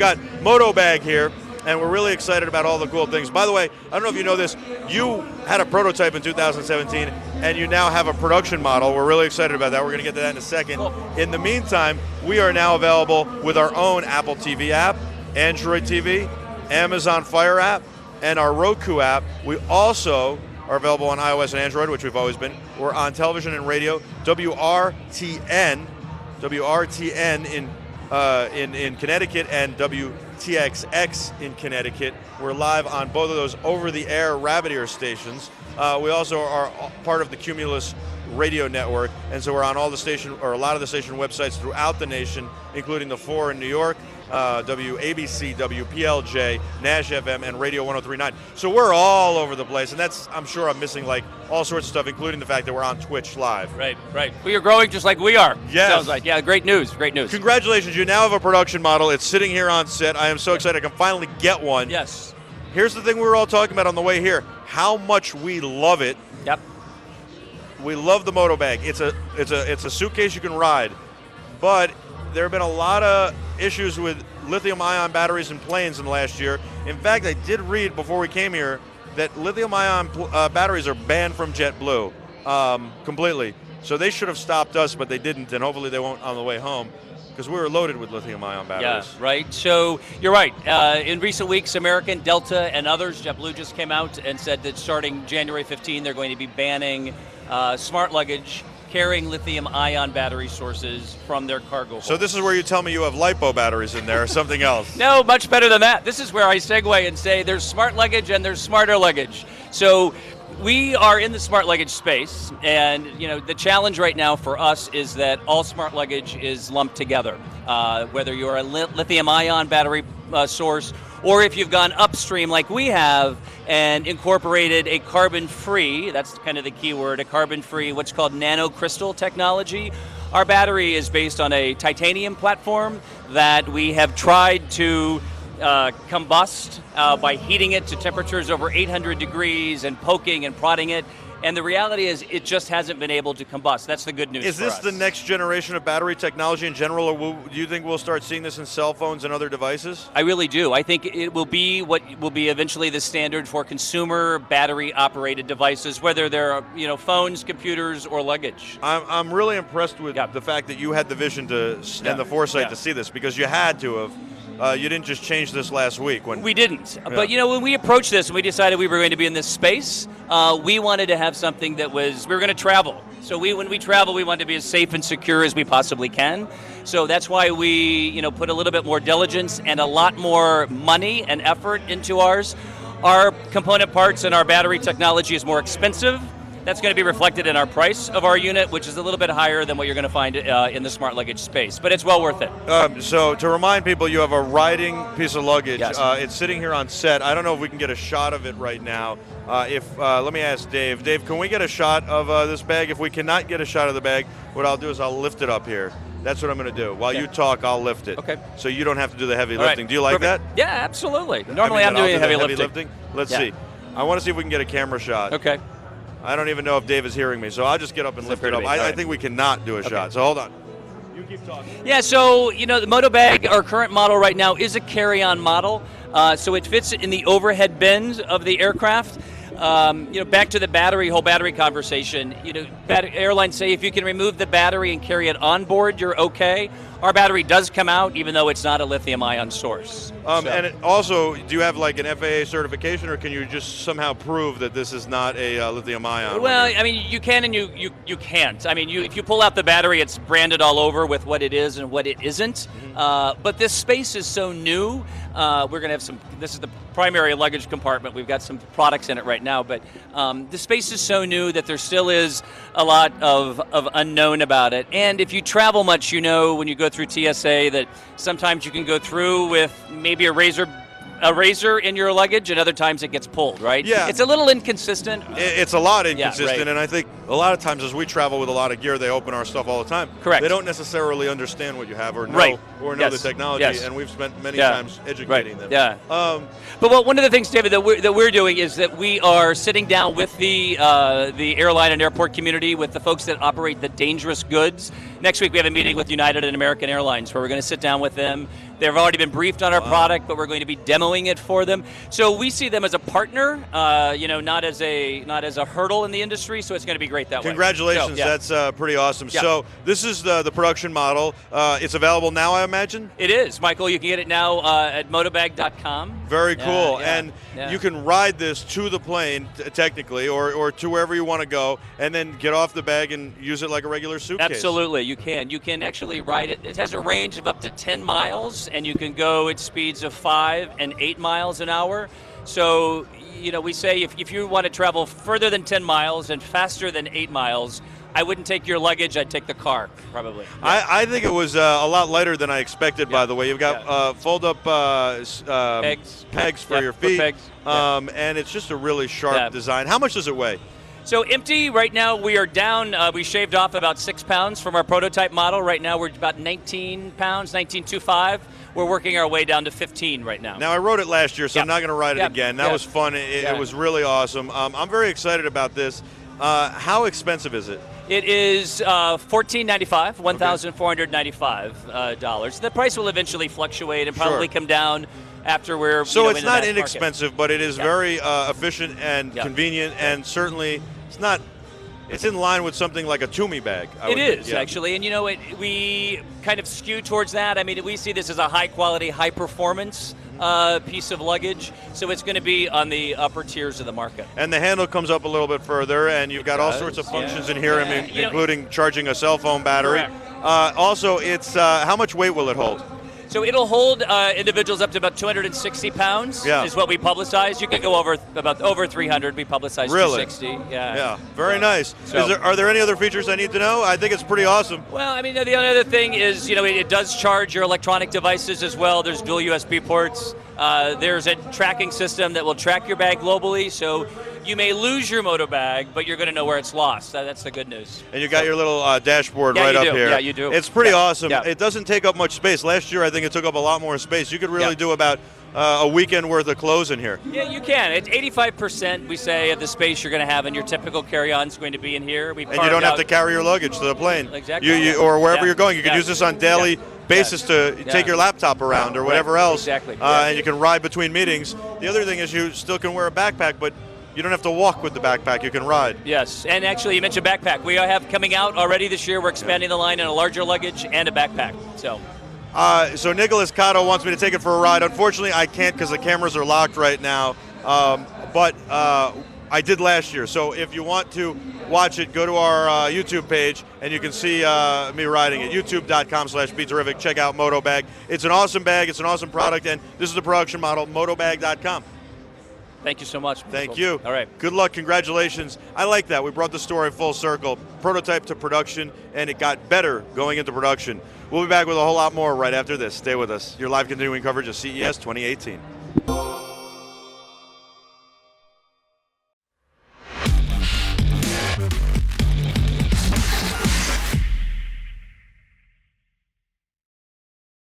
got Modobag here, and we're really excited about all the cool things. By the way, I don't know if you know this, you had a prototype in 2017, and you now have a production model. We're really excited about that. We're going to get to that in a second. Cool. In the meantime, we are now available with our own Apple TV app, Android TV, Amazon Fire app, and our Roku app. We also are available on iOS and Android, which we've always been. We're on television and radio, WRTN in Connecticut and WTXX in Connecticut. We're live on both of those over-the-air rabbit ear stations. We also are part of the Cumulus radio network, and so we're on all the station, or a lot of the station websites throughout the nation, including the 4 in New York, WABC, WPLJ, Nash FM, and Radio 103.9. So we're all over the place, and that's, I'm sure I'm missing like all sorts of stuff, including the fact that we're on Twitch Live. Right. We are growing just like we are. Yes. Sounds like, yeah, great news. Congratulations, you now have a production model. It's sitting here on set. I am so excited I can finally get one. Yes. Here's the thing we were all talking about on the way here, how much we love it. Yep. We love the Modobag. It's a suitcase you can ride, but there have been a lot of issues with lithium-ion batteries in planes in the last year. In fact, I did read before we came here that lithium-ion batteries are banned from JetBlue completely. So they should have stopped us, but they didn't, and hopefully they won't on the way home, because we were loaded with lithium-ion batteries. Yeah, right. So you're right. In recent weeks, American, Delta, and others, JetBlue just came out and said that starting January 15, they're going to be banning smart luggage carrying lithium-ion battery sources from their cargo hold. So this is where you tell me you have LiPo batteries in there or something else. No, much better than that. This is where I segue and say there's smart luggage and there's smarter luggage. So we are in the smart luggage space, and the challenge right now for us is that all smart luggage is lumped together. Whether you're a lithium-ion battery source, or if you've gone upstream like we have and incorporated a carbon-free, that's kind of the key word, a carbon-free, what's called nanocrystal technology. Our battery is based on a titanium platform that we have tried to combust by heating it to temperatures over 800 degrees and poking and prodding it. And the reality is it just hasn't been able to combust. That's the good news for us. Is this the next generation of battery technology in general, or do you think we'll start seeing this in cell phones and other devices? I really do. I think it will be what will be eventually the standard for consumer battery-operated devices, whether they're phones, computers, or luggage. I'm really impressed with the fact that you had the vision and the foresight to see this, because you had to have. You didn't just change this last week. We didn't. Yeah. But when we approached this and we decided we were going to be in this space, we wanted to have something that we were going to travel. So when we travel, we want to be as safe and secure as we possibly can. So that's why we put a little bit more diligence and a lot more money and effort into ours. Our component parts and our battery technology is more expensive. That's going to be reflected in our price of our unit, which is a little bit higher than what you're going to find in the smart luggage space, but it's well worth it. So to remind people, you have a riding piece of luggage. Yes. It's sitting here on set. I don't know if we can get a shot of it right now. Let me ask Dave. Dave, can we get a shot of this bag? If we cannot get a shot of the bag, what I'll do is I'll lift it up here. That's what I'm going to do. While you talk, I'll lift it. Okay. So you don't have to do the heavy lifting. Right. Do you like Perfect. that? Yeah, absolutely. Normally I'm doing heavy lifting. Let's see. I want to see if we can get a camera shot. Okay. I don't even know if Dave is hearing me, so I'll just get up and lift it up. I think we cannot do a shot, so hold on. You keep talking. Yeah, so, the Modobag, our current model right now, is a carry-on model. So it fits in the overhead bins of the aircraft. Back to the whole battery conversation. Airlines say if you can remove the battery and carry it on board, you're okay. Our battery does come out, even though it's not a lithium-ion source. And also, do you have like an FAA certification, or can you just somehow prove that this is not a lithium-ion? Well, you can and you can't. If you pull out the battery, it's branded all over with what it is and what it isn't. Mm-hmm. But this space is so new. We're going to have this is the primary luggage compartment. We've got some products in it right now, but the space is so new that there still is a lot of unknown about it. And if you travel much, when you go through TSA that sometimes you can go through with maybe a razor in your luggage, and other times it gets pulled, right? Yeah. It's a little inconsistent. It's a lot inconsistent, right. And I think a lot of times as we travel with a lot of gear, they open our stuff all the time. Correct. They don't necessarily understand what you have or know the technology, and we've spent many times educating them. Yeah. But one of the things, David, that we're doing is that we are sitting down with the airline and airport community, with the folks that operate the dangerous goods Next week we have a meeting with United and American Airlines where we're going to sit down with them. They've already been briefed on our product, but we're going to be demoing it for them. So we see them as a partner, not as a hurdle in the industry. So it's going to be great that way. Congratulations, So, that's pretty awesome. Yeah. So this is the production model. It's available now, I imagine? It is, Michael. You can get it now at Modobag.com. Very cool. Yeah, and yeah. you can ride this to the plane, technically, or to wherever you want to go, and then get off the bag and use it like a regular suitcase. Absolutely, you can. You can actually ride it. It has a range of up to 10 miles, and you can go at speeds of 5 and 8 miles an hour. So, we say if you want to travel further than 10 miles and faster than 8 miles, I wouldn't take your luggage, I'd take the car, probably. Yeah. I think it was a lot lighter than I expected, by the way. You've got fold-up pegs for your feet, pegs. and it's just a really sharp design. How much does it weigh? So empty, right now we are down, we shaved off about 6 pounds from our prototype model. Right now we're about 19 pounds, 19.25. We're working our way down to 15 right now. Now, I rode it last year, so I'm not going to ride it again. That was fun. It was really awesome. I'm very excited about this. How expensive is it? It is $1,495, $1,495. The price will eventually fluctuate and probably come down after we're So it's in not the mass inexpensive, market. but it is very efficient and convenient, and certainly it's in line with something like a Toomey bag. It is, actually, and we kind of skew towards that. I mean, we see this as a high-quality, high-performance piece of luggage, so it's going to be on the upper tiers of the market. And the handle comes up a little bit further, and you've got all sorts of functions in here, including charging a cell phone battery. Also, it's how much weight will it hold? So it'll hold individuals up to about 260 pounds is what we publicize. You can go over 300. We publicize 260. Yeah. Very nice. So, are there any other features I need to know? I think it's pretty awesome. Well, I mean, the only other thing is, it does charge your electronic devices as well. There's dual USB ports. There's a tracking system that will track your bag globally. So you may lose your Modobag, but you're going to know where it's lost. That's the good news. And you got your little dashboard right up here. Yeah, you do. It's pretty awesome. Yeah. It doesn't take up much space. Last year, I think it took up a lot more space. You could really do about a weekend worth of clothes in here. Yeah, you can. It's 85%, we say, of the space you're going to have in your typical carry-on is going to be in here. And you don't have to carry your luggage to the plane. Exactly. Or wherever you're going. You can use this on daily basis to take your laptop around or whatever else. Exactly. And you can ride between meetings. The other thing is you still can wear a backpack, but you don't have to walk with the backpack. You can ride. Yes, and actually you mentioned backpack. We have coming out already this year. We're expanding the line in a larger luggage and a backpack. So Nicholas Cotto wants me to take it for a ride. Unfortunately, I can't because the cameras are locked right now. But I did last year. So if you want to watch it, go to our YouTube page, and you can see me riding it. YouTube.com/BeTerrific. Check out Modobag. It's an awesome bag. It's an awesome product, and this is the production model, Modobag.com. Thank you so much. Thank you. All right. Good luck. Congratulations. I like that. We brought the story full circle. Prototype to production, and it got better going into production. We'll be back with a whole lot more right after this. Stay with us. Your live continuing coverage of CES 2018.